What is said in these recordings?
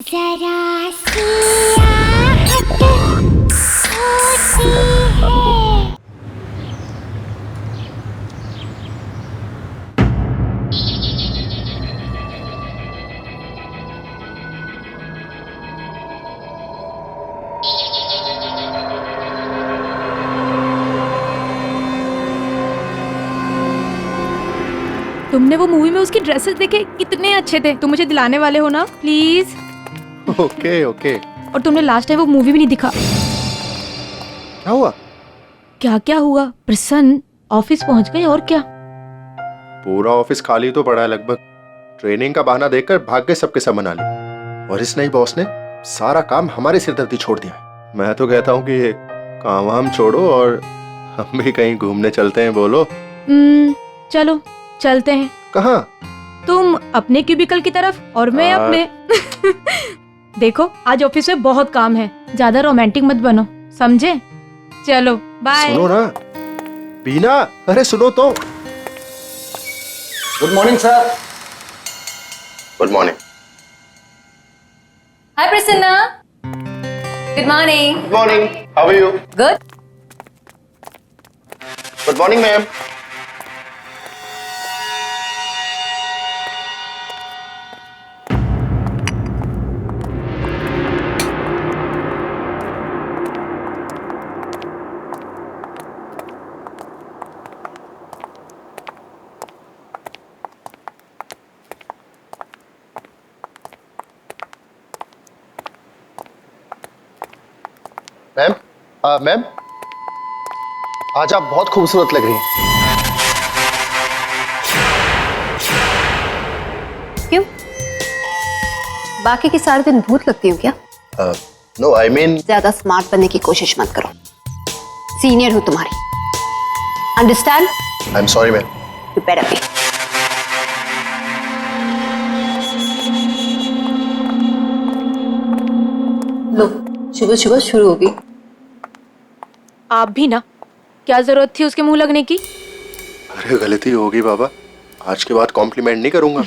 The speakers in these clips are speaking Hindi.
जरा सी आहट होती है। तुमने वो मूवी में उसकी ड्रेसेस देखे, कितने अच्छे थे। तुम मुझे दिलाने वाले हो ना, प्लीज। Okay okay. और तुमने लास्ट टाइम वो मूवी भी नहीं दिखा। क्या हुआ? क्या क्या हुआ? प्रसन्न ऑफिस पहुंच गए और क्या? पूरा ऑफिस खाली तो पड़ा है लगभग। ट्रेनिंग का बहाना देकर भाग गए सबके सब मना लिए। और इस नई बॉस ने सारा काम हमारे सिरदर्दी छोड़ दिया। मैं तो कहता हूँ कि ये काम वाम छोड़ो और हम भी कहीं घूमने चलते हैं। बोलो। चलो चलते हैं। कहाँ? तुम अपने क्यूबिकल की तरफ और मैं अपने। देखो आज ऑफिस में बहुत काम है, ज्यादा रोमांटिक मत बनो, समझे? चलो बाय। सुनो ना बीना, अरे सुनो तो। Good morning sir. Good morning. Hi Prasanna. Good morning. Good morning, how are you? Good. Good morning ma'am. Ma'am, ma'am आज आप बहुत खूबसूरत लग रही हैं। क्यों? बाकी के सारे दिन भूत लगती हूँ क्या? नो आई मीन ज्यादा स्मार्ट बनने की कोशिश मत करो। सीनियर हूँ तुम्हारी। Understand? I am sorry ma'am. You better be. लो, सुबह सुबह शुरू होगी। आप भी ना, क्या जरूरत थी उसके मुंह लगने की? अरे गलती होगी बाबा, आज के बाद कॉम्प्लीमेंट नहीं करूंगा।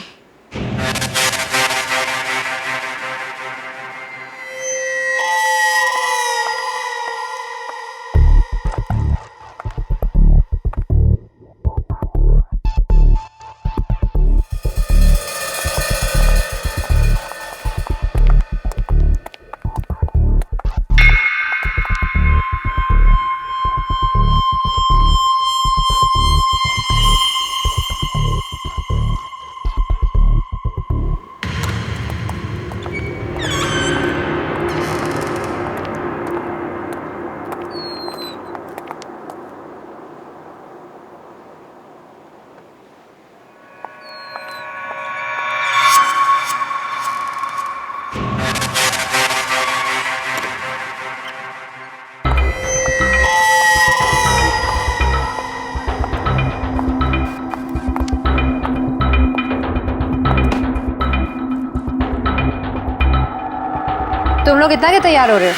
तुम लोग इतना क्या तैयार हो रहे हो?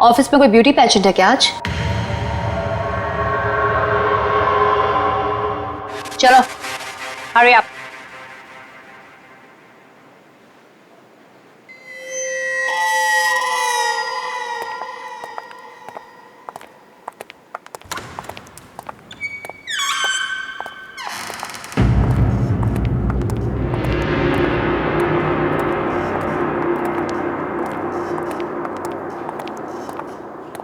ऑफिस में कोई ब्यूटी पेजेंट है क्या आज? चलो, हरी अप।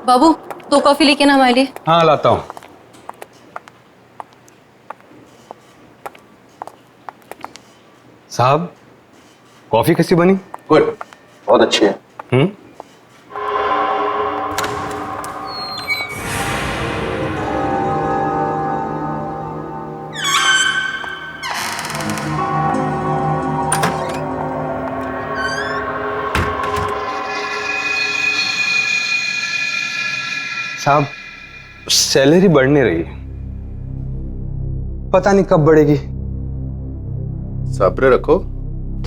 बाबू, 2 कॉफी लेके ना हमारे लिए। हाँ लाता हूँ। साहब, कॉफी कैसी बनी? गुड, बहुत अच्छी है। साहब, सैलरी बढ़ नहीं रही, पता नहीं कब बढ़ेगी। सब्र रखो,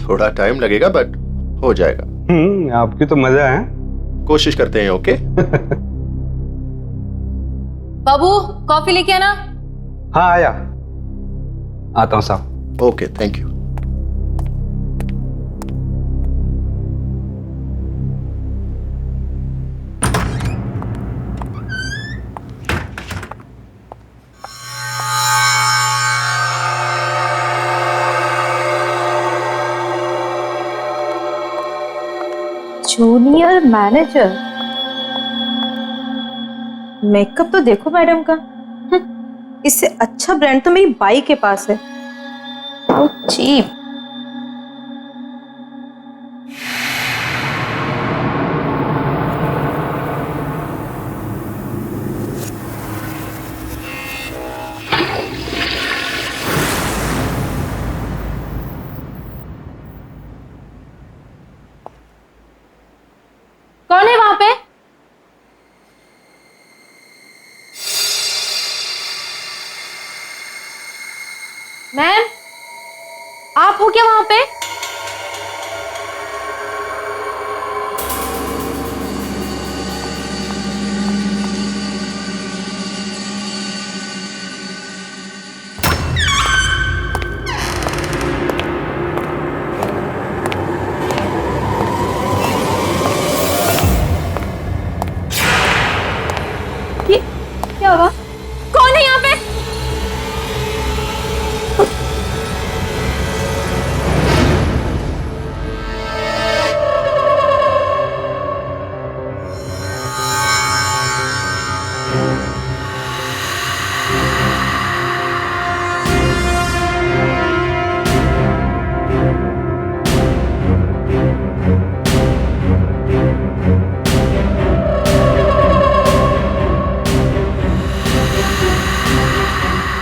थोड़ा टाइम लगेगा बट हो जाएगा। आपकी तो मजा है। कोशिश करते हैं। ओके बाबू कॉफी लेके आना। हाँ आया, आता हूँ साहब। Okay thank you. Junior manager. Makeup तो देखो मैडम का, इससे अच्छा ब्रांड तो मेरी बाई के पास है। चीप। कौन है वहां पे? मैम, आप हो क्या वहां पे? क्या हुआ? कौन है यहाँ पे?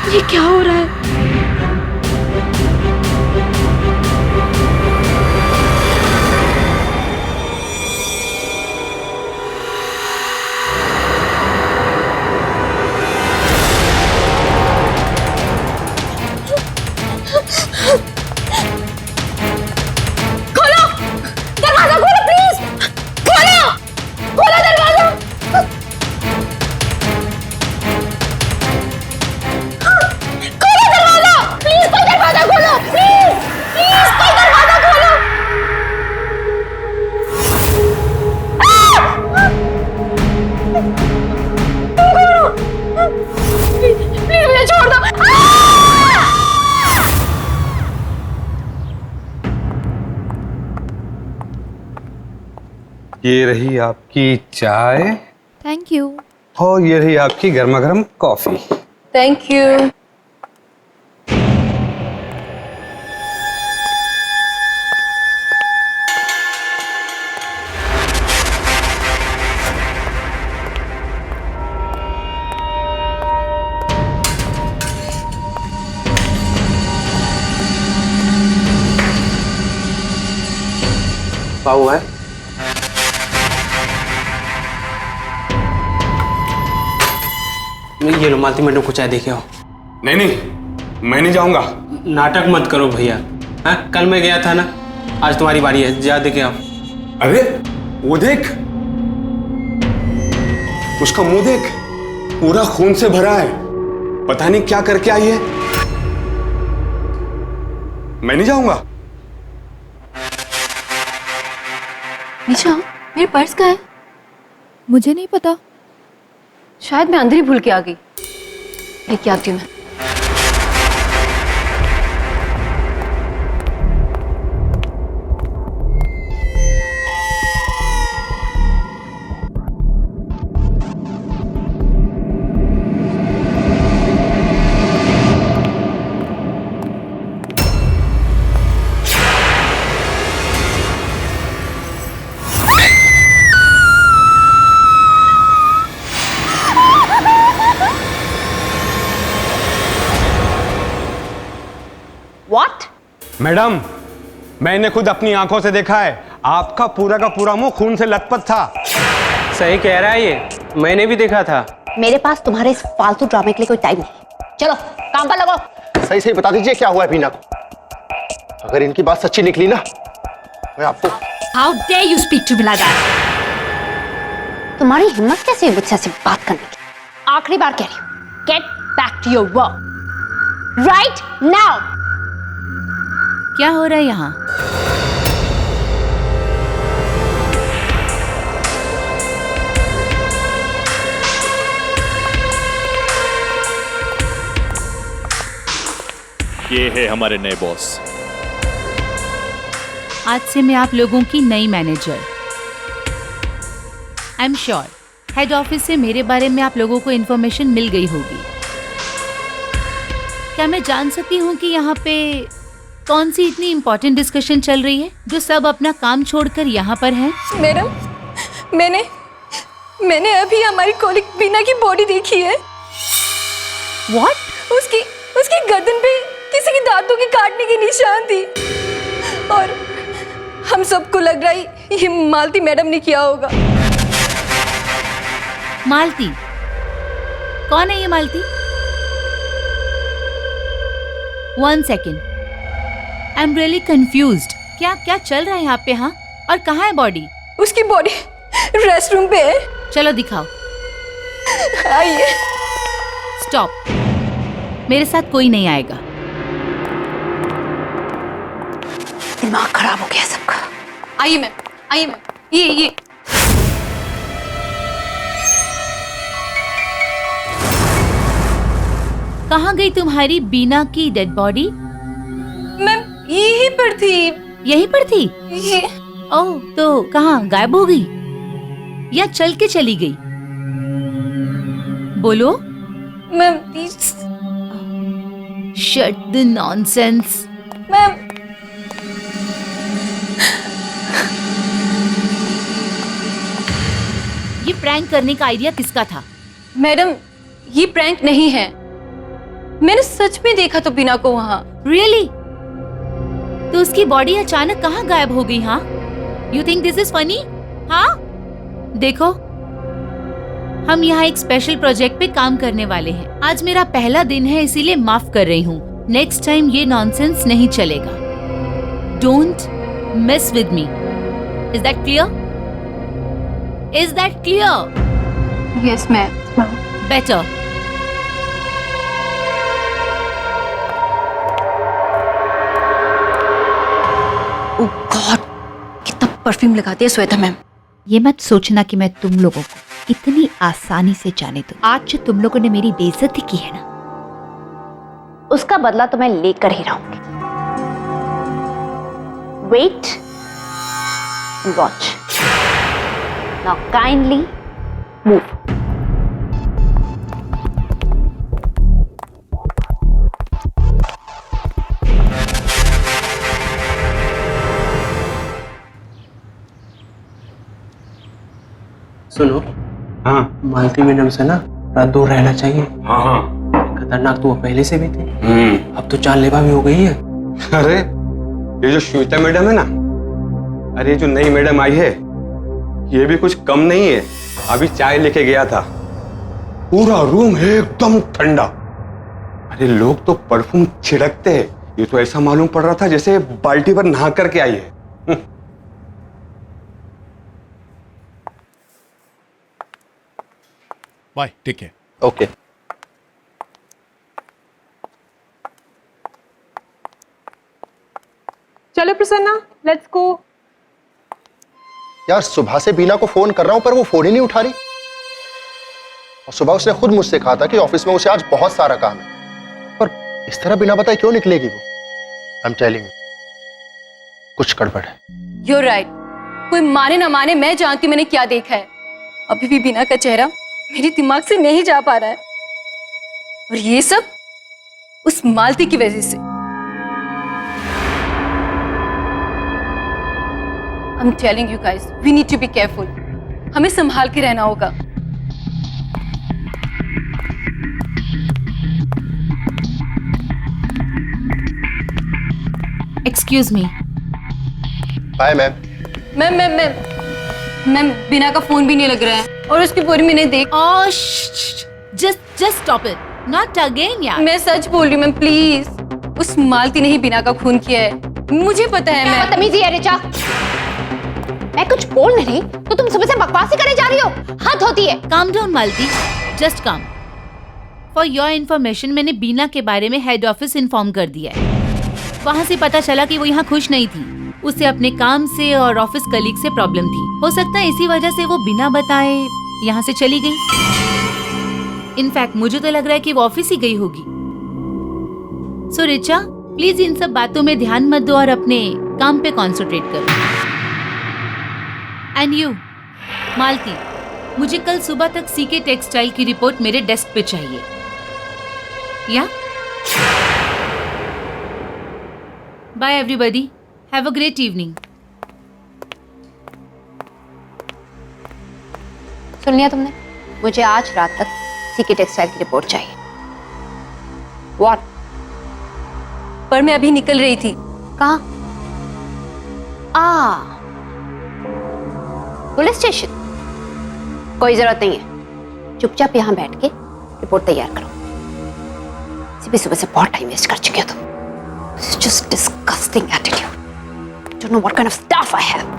ये क्या हो रहा है? खोलो! दरवाजा खोलो प्लीज! खोलो! खोलो दरवाजा! खोलो दरवाजा! प्लीज कोई दरवाजा खोलो! प्लीज! प्लीज कोई दरवाजा खोलो! प्लीज मुझे छोड़ दो! ये रही आपकी चाय थैंक यू। और ये रही आपकी गर्मा गर्म कॉफी। Thank you. क्या हुआ है? ये लो मालती मैडम को चाय देके आओ। नहीं नहीं, मैं नहीं जाऊंगा। नाटक मत करो भैया। हाँ, कल मैं गया था ना, आज तुम्हारी बारी है, जा देके आओ। अरे वो देख, उसका मुंह देख, पूरा खून से भरा है। पता नहीं क्या करके आई है। मैं नहीं जाऊंगा। निशा, मेरे पर्स कहाँ है? मुझे नहीं पता। शायद मैं अंदर ही भूल के आ गई। लेके आती हूँ मैं। What? मैडम, मैंने खुद अपनी आंखों से देखा है, आपका पूरा का पूरा मुंह खून से लथपथ था। सही कह रहा है ये, मैंने भी देखा था। मेरे पास तुम्हारे इस फालतू ड्रामे के लिए कोई टाइम नहीं। चलो काम पर लगो। सही सही बता दीजिए क्या हुआ है बीना को। अगर इनकी बात सच्ची निकली ना, मैं आपको। How dare you speak to me like that? तुम्हारी हिम्मत कैसे हुई मुझसे ऐसे बात करने की? आखिरी बार कह रही हूँ, get back to your work right now. क्या हो रहा है यहाँ? ये है हमारे नए बॉस। आज से मैं आप लोगों की नई manager. I am sure head office से मेरे बारे में आप लोगों को इन्फॉर्मेशन मिल गई होगी। क्या मैं जान सकती हूँ कि यहाँ पे कौन सी इतनी इम्पोर्टेंट डिस्कशन चल रही है जो सब अपना काम छोड़कर यहाँ पर हैं? मैडम, मैंने अभी हमारी कॉलीग बीना की बॉडी देखी है। व्हाट? उसकी गर्दन पे किसी की दांतों के काटने की निशान थी और हम सबको लग रहा है ये मालती मैडम ने किया होगा। मालती? कौन है ये Malti? One second, I am really confused. क्या चल रहा है यहाँ पे? हाँ, और कहाँ है बॉडी? उसकी बॉडी रेस्ट रूम पे है। चलो दिखाओ। आइए। स्टॉप, मेरे साथ कोई नहीं आएगा। दिमाग खराब हो गया सबका। आइए मैम, ये कहाँ गई तुम्हारी बीना की डेड बॉडी? मैम यहीं पर थी। यहीं पर थी? ये ओह, तो कहाँ गायब हो गई या चल के चली गई? बोलो। Ma'am please. Shut the nonsense. Ma'am ये प्रैंक करने का आइडिया किसका था? मैडम, ये प्रैंक नहीं है। मैंने सच में देखा तो बीना को वहाँ। रियली? तो उसकी बॉडी अचानक कहाँ गायब हो गई? हाँ, you think this is funny? हाँ, देखो, हम यहाँ एक स्पेशल प्रोजेक्ट पे काम करने वाले हैं। आज मेरा पहला दिन है, इसीलिए माफ कर रही हूँ। नेक्स्ट टाइम ये नॉनसेंस नहीं चलेगा। Don't mess with me. Is that clear? Is that clear? Yes ma'am. Better. Oh God, कितना परफ्यूम लगाती है श्वेता मैम। ये मत सोचना कि मैं तुम लोगों को इतनी आसानी से जाने दूं। आज जो तुम लोगों ने मेरी बेइज्जती की है ना, उसका बदला तो मैं लेकर ही रहूंगी। Wait and watch. Now kindly move. सुनो, हाँ मालती मैडम से ना थोड़ा दूर रहना चाहिए। हाँ हाँ। खतरनाक तो वो पहले से भी थे, अब तो जानलेवा भी हो गई है। अरे ये जो श्वेता मैडम है ना, अरे जो नई मैडम आई है, ये भी कुछ कम नहीं है। अभी चाय लेके गया था, पूरा रूम एकदम ठंडा। अरे लोग तो परफ्यूम छिड़कते हैं, ये तो ऐसा मालूम पड़ रहा था जैसे बाल्टी पर नहा करके आई है। बाय, ठीक है। ओके। चलो प्रसन्ना, लेट्स गो। यार सुबह से बीना को फोन कर रहा हूं पर वो फोन ही नहीं उठा रही। और सुबह उसने खुद मुझसे कहा था कि ऑफिस में उसे आज बहुत सारा काम है, पर इस तरह बिना बताए क्यों निकलेगी वो? आई एम टेलिंग यू, कुछ गड़बड़ है। You're right. कोई माने ना माने, मैं जानती हूँ मैंने क्या देखा है। अभी भी बीना का चेहरा मेरे दिमाग से नहीं जा पा रहा है, और ये सब उस मालती की वजह से। I'm telling you guys, we need to be careful. हमें संभाल के रहना होगा। Excuse me. Bye ma'am. Ma'am Bina का फोन भी नहीं लग रहा है, और उसकी पूरी मैंने देख। Oh, just stop it. Not again, यार। मैं सच बोल रही हूँ मैम, प्लीज। उस मालती ने ही बीना का खून किया है, मुझे पता है। क्या मैं बदतमीजी है रिचा। मैं कुछ बोल नहीं तो तुम सुबह से बकवास ही करे जा रही हो। हद होती है। Calm down, Malti. Just calm. For your information, मैंने बीना के बारे में हेड ऑफिस इन्फॉर्म कर दिया है। वहाँ से पता चला कि वो यहाँ खुश नहीं थी। उसे अपने काम से और ऑफिस कलीग से प्रॉब्लम थी। हो सकता है इसी वजह से वो बिना बताए यहाँ से चली गई। इनफैक्ट मुझे तो लग रहा है कि वो ऑफिस ही गई होगी। सो रिचा, प्लीज इन सब बातों में ध्यान मत दो और अपने काम पे कॉन्सेंट्रेट करो। एंड यू मालती, मुझे कल सुबह तक सीके टेक्सटाइल की रिपोर्ट मेरे डेस्क पे चाहिए। Yeah bye everybody, have a great evening. सुन लिया तुमने? मुझे आज रात तक सीके टेक्सटाइल की रिपोर्ट चाहिए। व्हाट? पर मैं अभी निकल रही थी। कहाँ? Police station? कोई जरूरत नहीं है, चुपचाप यहाँ बैठ के रिपोर्ट तैयार करो। सुबह सुबह से बहुत टाइम वेस्ट कर चुके हो तुम। This is just disgusting attitude. Don't know what kind of staff I have.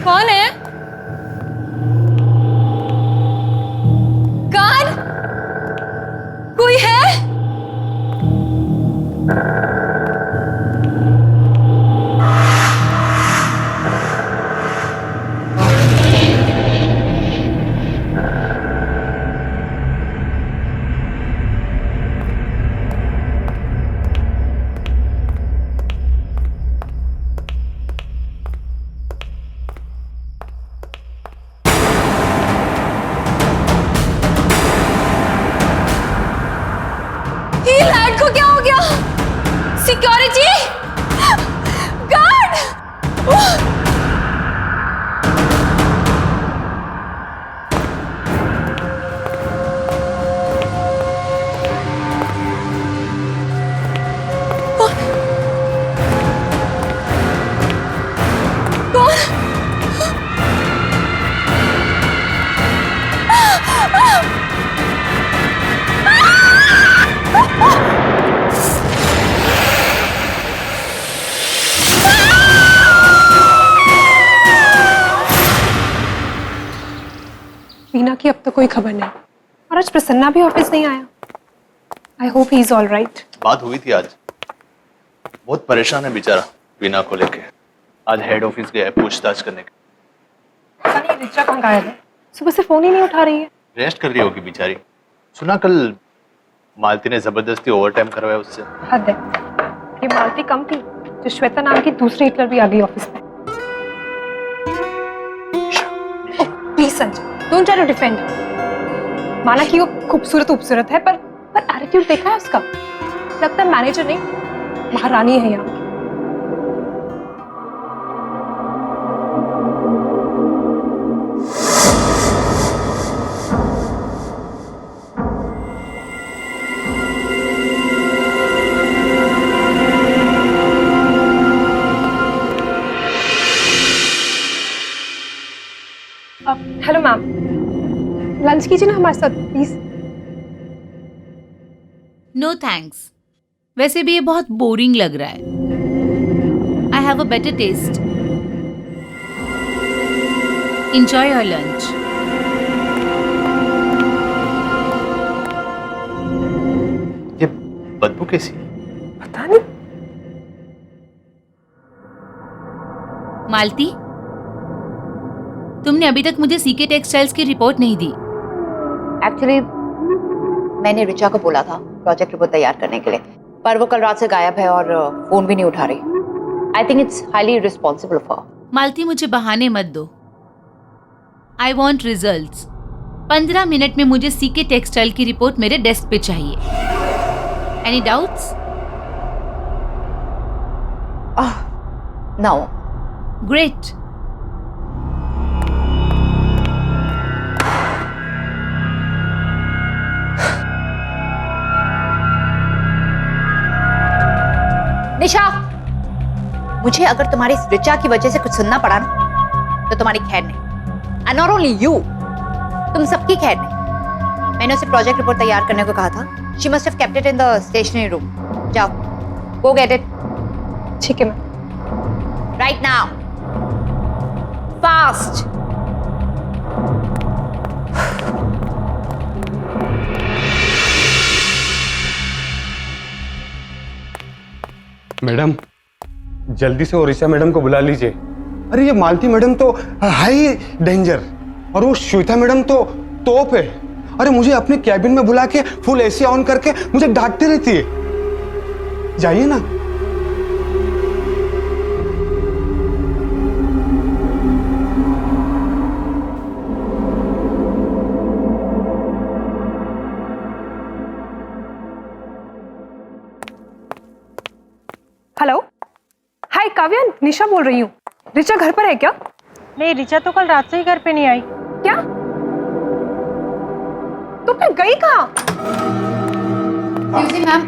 कौन है? कौन? कोई है? ये लैड को क्या हो गया? Security guard! वीना की अब तक कोई खबर नहीं, और आज प्रसन्ना भी ऑफिस नहीं आया। I hope he is all right. बात हुई थी आज, बहुत परेशान है बेचारा वीना को लेके। आज हेड ऑफिस गया है पूछताछ करने के। पता नहीं रिचा कहाँ गायब है, सुबह से फोन ही नहीं उठा रही है। रेस्ट कर रही होगी बेचारी। सुना कल मालती ने जबरदस्ती ओवरटाइम करवाया उससे। हद है, ये मालती कम थी जो श्वेता नाम की दूसरी हिटलर भी आ गई ऑफिस में। Please Sanjay, don't try to defend. माना कि वो खूबसूरत है, पर एटीट्यूड देखा है उसका? लगता है मैनेजर नहीं, महारानी है यहाँ की। हेलो मैम, लंच कीजिए ना हमारे साथ प्लीज। नो थैंक्स, वैसे भी ये बहुत बोरिंग लग रहा है। I have a better taste. Enjoy your lunch. ये बदबू कैसी है? पता नहीं। मालती, तुमने अभी तक मुझे सीके टेक्सटाइल्स की रिपोर्ट नहीं दी। एक्चुअली मैंने रिचा को बोला था प्रोजेक्ट रिपोर्ट तैयार करने के लिए, पर वो कल रात से गायब है और फोन भी नहीं उठा रही। I think it's highly responsible of her. Malti, मुझे बहाने मत दो। I want results. 15 मिनट में मुझे सीके टेक्सटाइल की रिपोर्ट मेरे डेस्क पे चाहिए। Any doubts? नो। ग्रेट। निशा, मुझे अगर तुम्हारी इस रिचा की वजह से कुछ सुनना पड़ा ना, तो तुम्हारी खैर नहीं। एंड नॉट ओनली यू, तुम सबकी खैर नहीं। मैंने उसे प्रोजेक्ट रिपोर्ट तैयार करने को कहा था। She must have kept it in the stationery room. जाओ, गो गेट इट। ठीक है ma'am. Right now, fast. Madam, जल्दी से ओरिसा मैडम को बुला लीजिए। अरे ये मालती मैडम तो हाई डेंजर, और वो श्वेता मैडम तो तोप है। अरे मुझे अपने कैबिन में बुला के फुल एसी ऑन करके मुझे डांटती रहती है। जाइए ना। हेलो, हाय काव्या, निशा बोल रही हूँ। रिचा घर पर है क्या? नहीं, रिचा तो कल रात से ही घर पे नहीं आई। क्या? तो फिर गई कहाँ? Ma'am,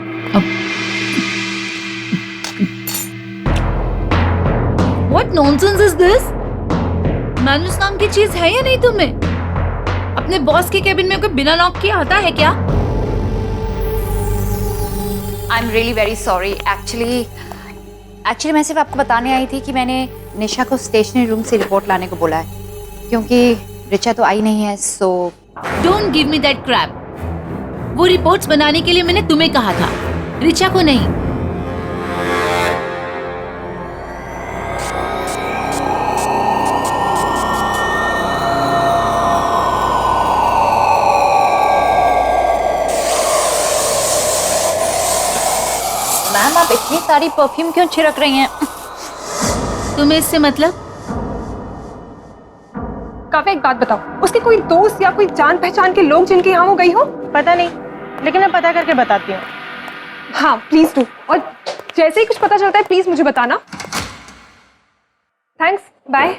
What nonsense is this? मैनुस नाम की चीज है या नहीं तुम्हें? अपने बॉस के केबिन में कोई बिना लॉक किए आता है क्या? आई am really very sorry. Actually मैं सिर्फ आपको बताने आई थी कि मैंने निशा को स्टेशनरी रूम से रिपोर्ट लाने को बोला है, क्योंकि रिचा तो आई नहीं है। सो Don't give me that crap. वो रिपोर्ट्स बनाने के लिए मैंने तुम्हें कहा था, रिचा को नहीं। मैम, आप इतनी सारी परफ्यूम क्यों छिड़क रही हैं? तुम्हें इससे मतलब? काव्या, एक बात बताओ, उसके कोई दोस्त या कोई जान पहचान के लोग जिनके यहाँ वो गई हो? पता नहीं, लेकिन मैं पता करके बताती हूँ। हाँ प्लीज डू, और जैसे ही कुछ पता चलता है प्लीज मुझे बताना। Thanks, bye.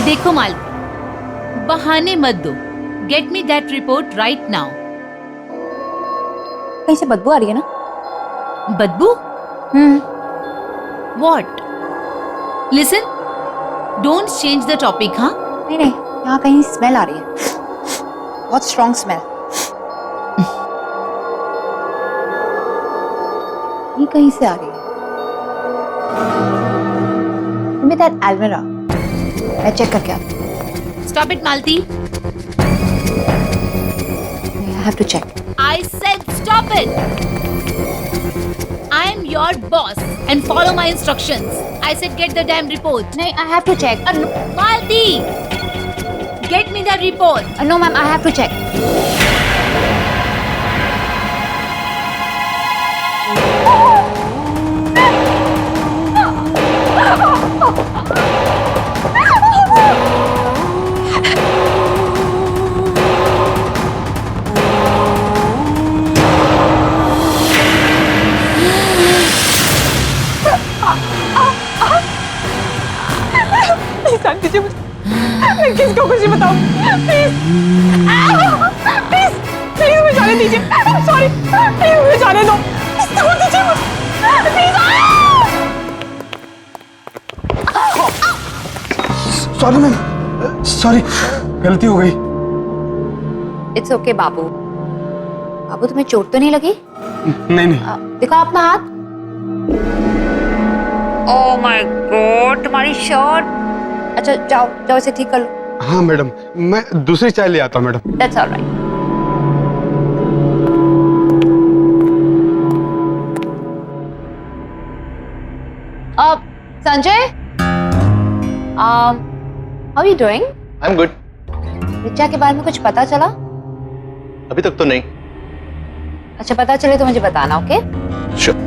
देखो माल, बहाने मत दो। Get me that report right now. कहीं से बदबू आ रही है ना? बदबू? What? Listen, don't change the topic, हाँ? नहीं नहीं, यहाँ कहीं स्मेल आ रही है, बहुत स्ट्रॉन्ग स्मेल। ये कहीं से आ रही है। Give me that almirah, मैं चेक करके आती हूँ। Stop it, Malti. I have to check. I said stop it. I am your boss and follow my instructions. I said get the damn report. नहीं, I have to check. No, Malti, get me the report. no ma'am, I have to check. Please जान दीजिए मुझे, मैं किसको कुछ नहीं बताऊं। प्लीज प्लीज प्लीज मुझे जाने दीजिए। सॉरी, प्लीज मुझे जाने दो। प्लीज छोड़ दीजिए मुझे, प्लीज। सॉरी मैम, सॉरी, गलती हो गई। It's okay बाबू, बाबू तुम्हें चोट तो नहीं लगी? नहीं नहीं। दिखाओ अपना हाथ। ओह माय गॉड, तुम्हारी शर्ट। अच्छा जाओ जाओ इसे ठीक कर लो। हाँ मैडम, मैं दूसरी चाय ले आता हूँ मैडम। That's alright. अब Sanjay, how you doing? I am good. Richa के बारे में कुछ पता चला? अभी तक तो नहीं। अच्छा पता चले तो मुझे बताना, ओके? श्योर।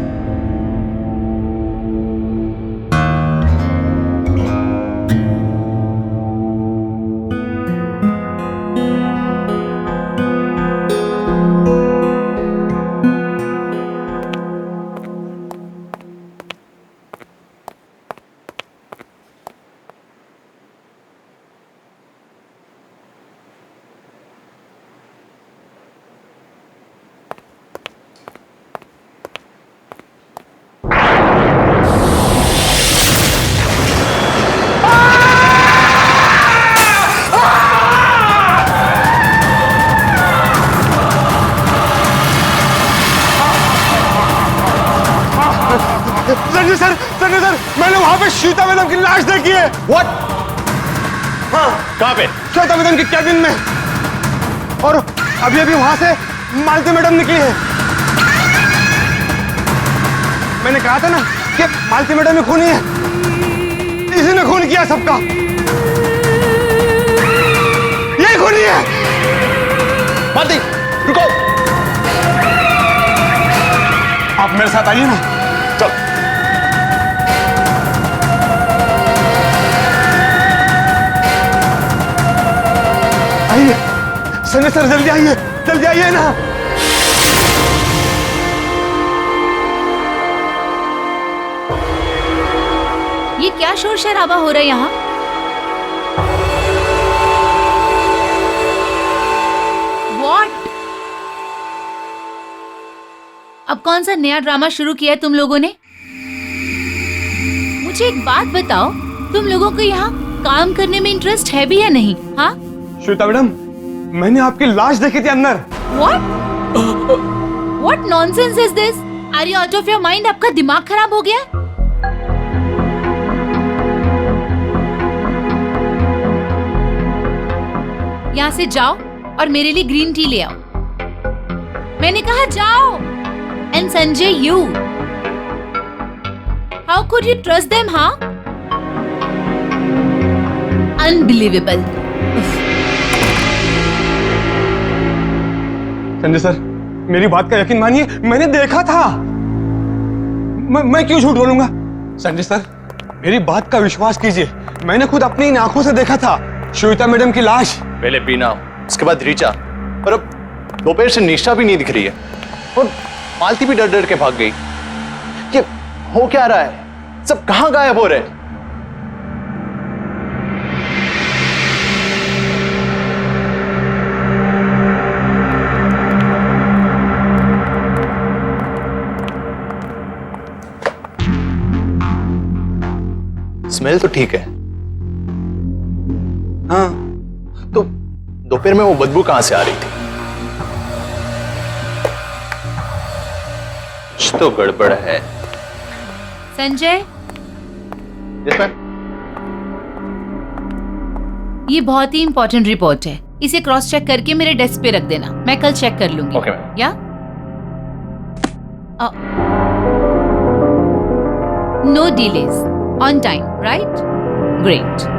संजय सर, मैंने वहां पे श्वेता मैडम की लाश देखी है। व्हाट? हाँ, कहाँ पे? श्वेता मैडम की कैबिन में। और अभी अभी वहां से मालती मैडम निकली है। मैंने कहा था ना कि मालती मैडम में खूनी है। इसी ने खून किया सबका। ये खूनी है। मालती, रुको। आप मेरे साथ आइए ना। चल। आइए संजय सर, जल्दी आइए ना। ये क्या शोर शराबा हो रहा है यहाँ? What? अब कौन सा नया ड्रामा शुरू किया है तुम लोगों ने? मुझे एक बात बताओ, तुम लोगों को यहाँ काम करने में इंटरेस्ट है भी या नहीं? हाँ? श्वेता मैडम, मैंने आपकी लाश देखी थी अंदर। What? What nonsense is this? Are you out of your mind? आपका दिमाग खराब हो गया? यहाँ से जाओ और मेरे लिए ग्रीन टी ले आओ। मैंने कहा जाओ। And Sanjay, you. How could you trust them, huh? Unbelievable. Sanjay sir, मेरी बात का यकीन मानिए, मैंने देखा था। मैं क्यों झूठ बोलूंगा? संजय सर, मेरी बात का विश्वास कीजिए, मैंने खुद अपनी इन आंखों से देखा था श्वेता मैडम की लाश। पहले बीना, उसके बाद रीचा, और अब दोपहर से निशा भी नहीं दिख रही है, और मालती भी डर डर के भाग गई। ये हो क्या रहा है? सब कहां गायब हो रहे हैं? स्मेल तो ठीक है। हाँ, तो दोपहर में वो बदबू कहां से आ रही थी? कुछ तो गड़बड़ है। Sanjay, yes ma'am. ये बहुत ही इंपॉर्टेंट रिपोर्ट है। इसे क्रॉस चेक करके मेरे डेस्क पे रख देना, मैं कल चेक कर लूंगी। Okay ma'am. Yeah? No delays, on time, right? Great.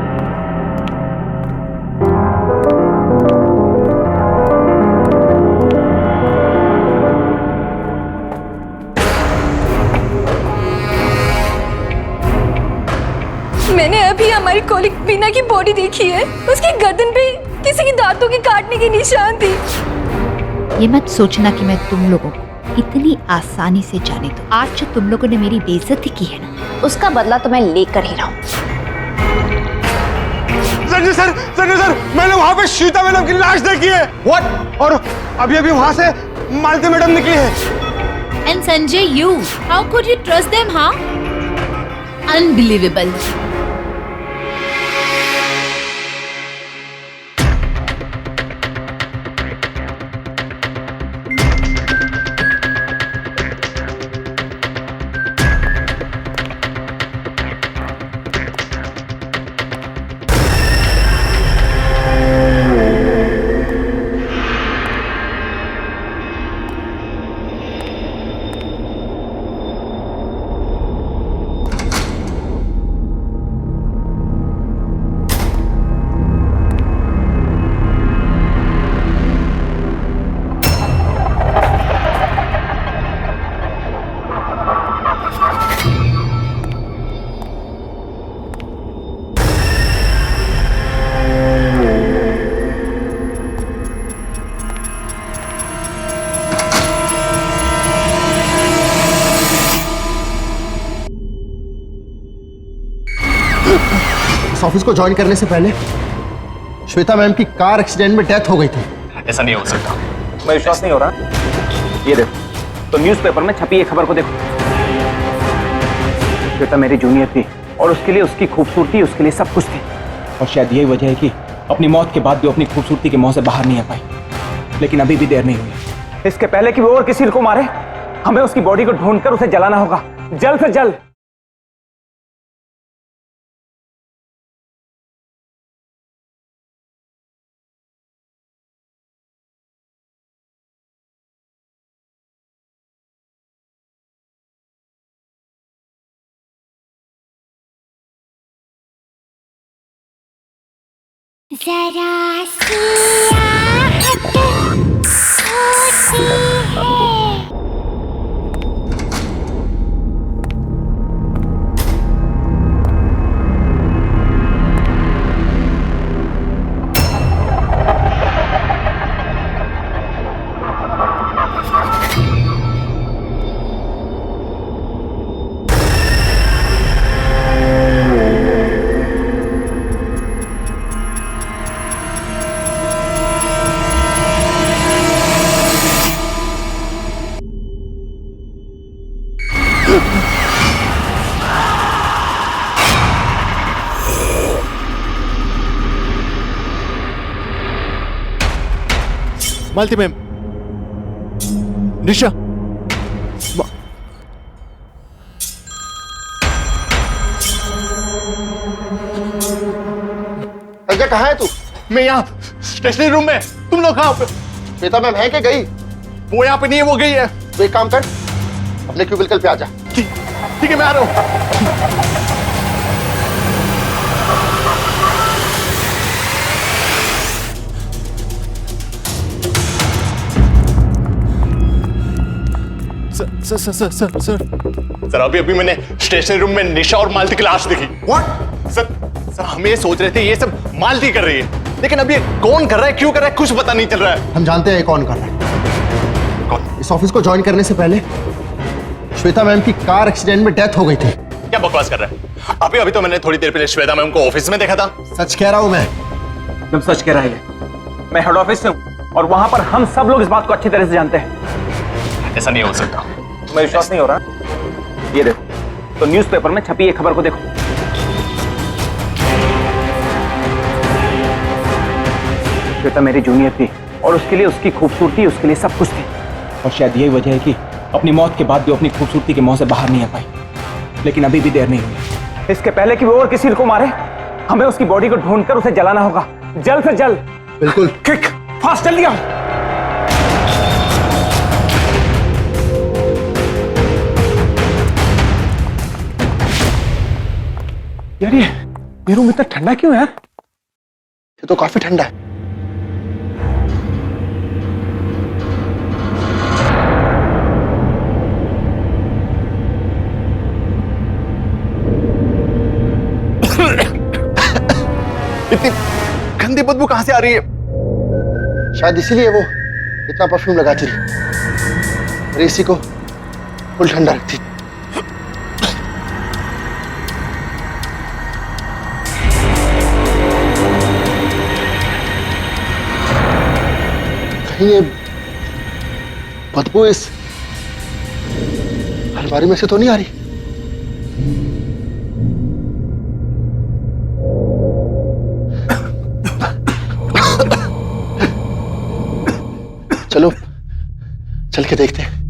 मैंने अभी हमारी कॉलिग बीना की बॉडी देखी है। उसकी गर्दन पे किसी की दांतों के काटने के निशान थी। ये मत सोचना कि मैं तुम लोगों को इतनी आसानी से जाने दूं। आज जो तुम लोगों ने मेरी बेइज्जती की है ना, उसका बदला तो मैं लेकर ही रहूं। संजय सर, मैंने वहां पे श्वेता मैडम की लाश देखी है। व्हाट? और अभी अभी वहां से मालती मैडम निकली है। And Sanjay, you. How could you trust them, huh? Unbelievable. इस ऑफिस को ज्वाइन करने से पहले श्वेता मैम की कार एक्सीडेंट में डेथ हो गई थी। ऐसा नहीं हो सकता, मैं विश्वास नहीं हो रहा। ये देखो, तो न्यूज़पेपर में छपी ये खबर को देखो। श्वेता मेरी जूनियर थी और उसके लिए उसकी खूबसूरती, उसके लिए सब कुछ थी। और शायद यही वजह है कि अपनी मौत के बाद भी अपनी खूबसूरती के मुंह से बाहर नहीं आ पाई। लेकिन अभी भी देर नहीं हुई। इसके पहले कि वो और किसी को मारे, हमें उसकी बॉडी को ढूंढकर उसे जलाना होगा, जल्द से जल्द। जरा सी आहट होती है। मालती मैम, निशा, संजय कहाँ है तू? मैं यहाँ स्टेशनरी रूम में। तुम लोग कहाँ पे? श्वेता मैम है कि गई? वो यहाँ पे नहीं है, वो गई है। तो एक काम कर, अपने क्यूबिकल पे आ जा। ठीक है, मैं आ रहा हूँ। सर अभी मैंने स्टेशनरी रूम में निशा और मालती की लाश देखी। व्हाट? सर हम ये सोच रहे थे ये सब मालती कर रही है, लेकिन अब ये कौन कर रहा है, क्यों कर रहा है, कुछ पता नहीं चल रहा है। हम जानते हैं कौन कर रहा है। कौन? इस ऑफिस को ज्वाइन करने से पहले श्वेता मैम की कार एक्सीडेंट में डेथ हो गई थी। क्या बकवास कर रहा है? अभी तो मैंने थोड़ी देर पहले श्वेता मैम को ऑफिस में देखा था। सच कह रहा हूं मैं। तुम सच कह रहा है। मैं हेड ऑफिस से हूँ और वहां पर हम सब लोग इस बात को अच्छी तरह से जानते हैं। ऐसा नहीं हो सकता, मैं विश्वास नहीं हो रहा। ये देखो, तो न्यूज़पेपर में छपी ये खबर को देखो। श्वेता मेरी जूनियर थी और उसके लिए उसकी खूबसूरती, उसके लिए सब कुछ थी। और शायद यही वजह है कि अपनी मौत के बाद भी अपनी खूबसूरती के मुंह से बाहर नहीं आ पाई। लेकिन अभी भी देर नहीं हुई। इसके पहले कि वो और किसी को मारे, हमें उसकी बॉडी को ढूंढकर उसे जलाना होगा, जल्द से जल्द। बिल्कुल। क्विक, फास्ट, जल्दी आओ। यार ये रूम इतना ठंडा क्यों है यार? ये तो काफी ठंडा है। इतनी गंदी बदबू कहां से आ रही है? शायद इसीलिए वो इतना परफ्यूम लगाती रही और एसी को फुल ठंडा रखती। कहीं ये बदबू इस अलमारी में से तो नहीं आ रही? चलो चल के देखते हैं।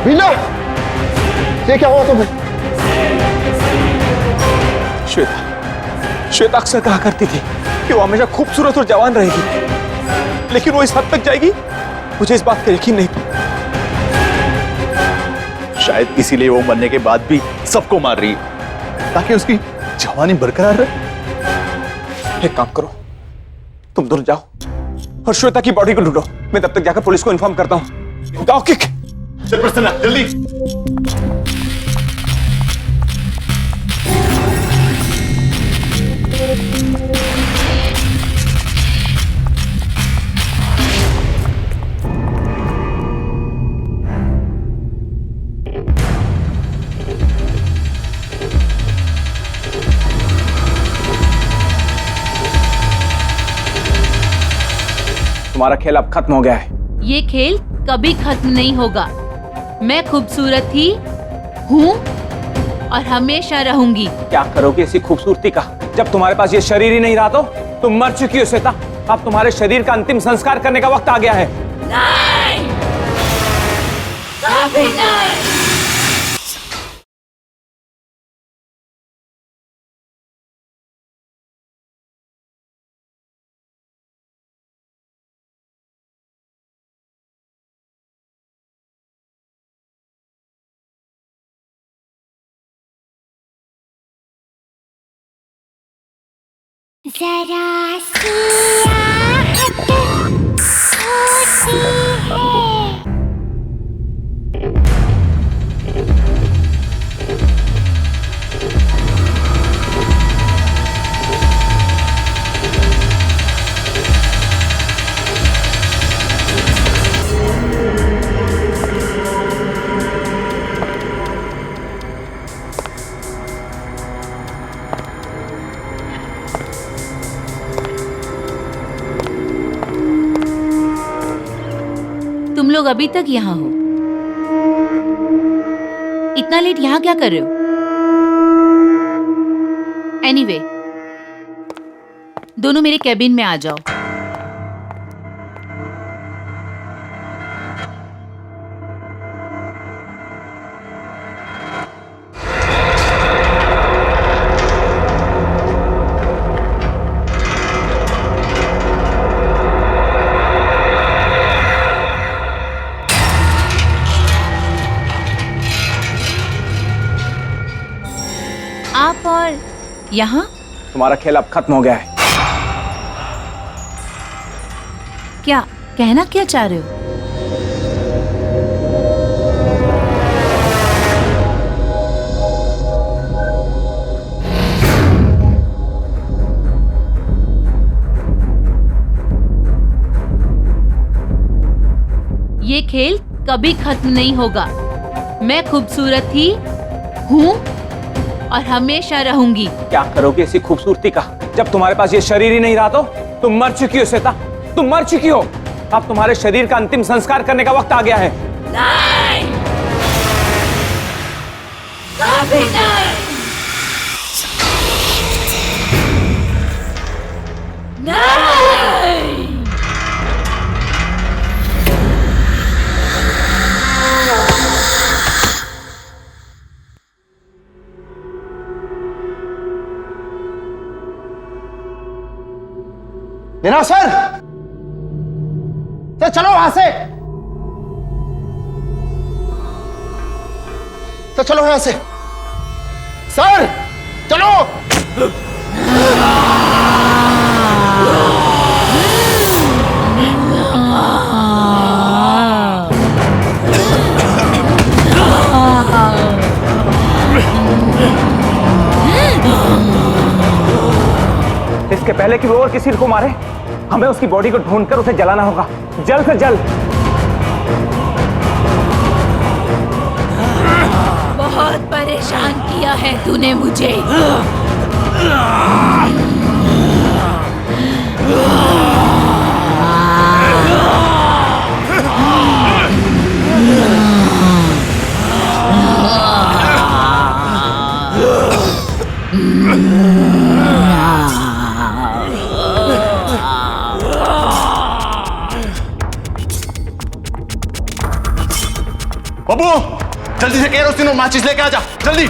मीना, ये क्या हुआ तुम्हें? श्वेता श्वेता अक्सर कहा करती थी कि वो हमेशा खूबसूरत और जवान रहेगी, लेकिन वो इस हद तक जाएगी, मुझे इस बात का यकीन नहीं। शायद इसीलिए वो मरने के बाद भी सबको मार रही है, ताकि उसकी जवानी बरकरार रहे। एक काम करो, तुम दोनों जाओ और श्वेता की बॉडी को ढूंढो। मैं तब तक जाकर पुलिस को इन्फॉर्म करता हूं। जाओ किक। चल प्रसन्ना, जल्दी। तुम्हारा खेल अब खत्म हो गया है। ये खेल कभी खत्म नहीं होगा। मैं खूबसूरत थी, हूँ और हमेशा रहूंगी। क्या करोगे ऐसी खूबसूरती का? जब तुम्हारे पास ये शरीर ही नहीं रहा तो तुम मर चुकी हो श्वेता। अब तुम्हारे शरीर का अंतिम संस्कार करने का वक्त आ गया है। नहीं, कभी नहीं। जरा सी आहट होती है। तुम लोग अभी तक यहाँ हो? इतना लेट यहाँ क्या कर रहे हो? एनीवे, दोनों मेरे कैबिन में आ जाओ। आप और यहाँ? तुम्हारा खेल अब खत्म हो गया है। क्या कहना क्या चाह रहे हो? ये खेल कभी खत्म नहीं होगा। मैं खूबसूरत थी, हूँ और हमेशा रहूंगी। क्या करोगे ऐसी खूबसूरती का? जब तुम्हारे पास ये शरीर ही नहीं रहा तो तुम मर चुकी हो श्वेता। तुम मर चुकी हो। अब तुम्हारे शरीर का अंतिम संस्कार करने का वक्त आ गया है। नहीं, कभी नहीं। नहीं। नीना सर, चलो वहां से। चलो यहां से सर, चलो। इसके पहले कि वो और किसी को मारे, हमें उसकी बॉडी को ढूंढकर उसे जलाना होगा, जल्द से जल्द। बहुत परेशान किया है तूने मुझे। बाबू, जल्दी से केरोसिन और माचिस लेके आ जा, जल्दी।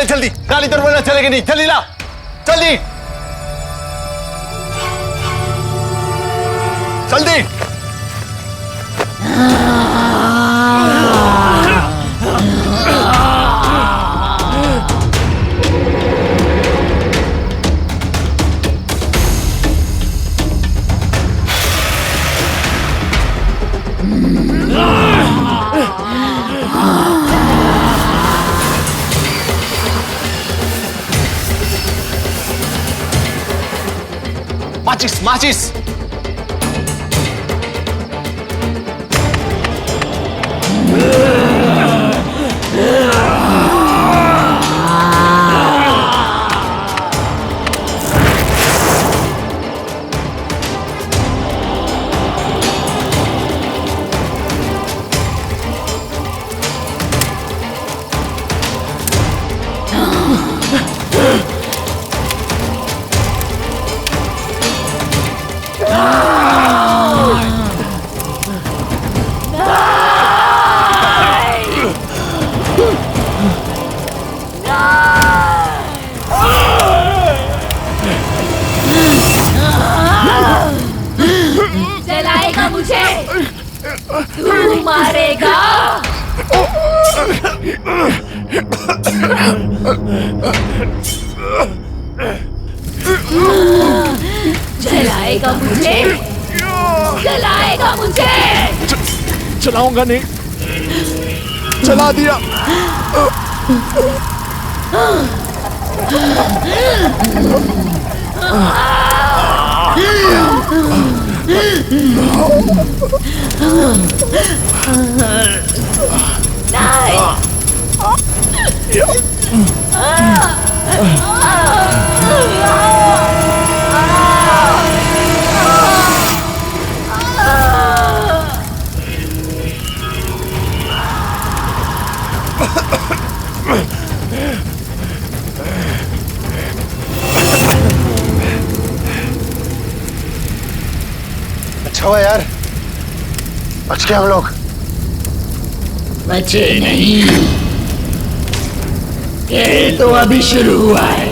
जल्दी, गाली तो वरना चलेगी नहीं, जल्दी ला, जल्दी जल्दी। माचिस माचिस। जलाएगा मुझे, तू मारेगा। जलाएगा मुझे, जलाएगा मुझे। चलाऊंगा नहीं, चला दिया। अच्छा हुआ यार, बच गए हम लोग। बचे नहीं, खेल तो अभी शुरू हुआ है।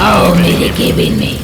आओ मेरे केबिन में।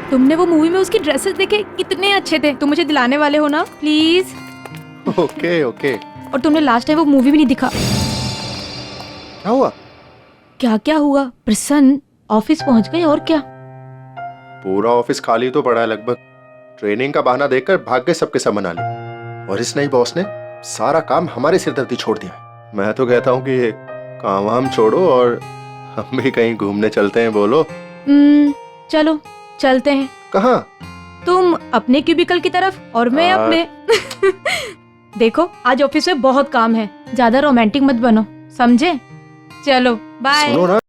तुमने वो मूवी में उसकी ड्रेसेस देखे, कितने अच्छे थे। तुम मुझे दिलाने वाले हो ना प्लीज। Okay okay. और तुमने लास्ट टाइम वो मूवी भी नहीं दिखा। क्या हुआ? क्या क्या हुआ? प्रसन्न ऑफिस पहुंच गए और क्या? पूरा ऑफिस खाली तो पड़ा है लगभग। ट्रेनिंग का बहाना देकर भाग गए सबके सब मना लिए। और इस नई बॉस ने सारा काम हमारे सिरदर्दी छोड़ दिया है। मैं तो कहता हूँ कि ये काम वाम छोड़ो और हम भी कहीं घूमने चलते हैं। बोलो। चलो चलते हैं। कहाँ? तुम अपने क्यूबिकल की तरफ और मैं अपने। देखो आज ऑफिस में बहुत काम है, ज्यादा रोमांटिक मत बनो, समझे? चलो बाय। सुनो ना।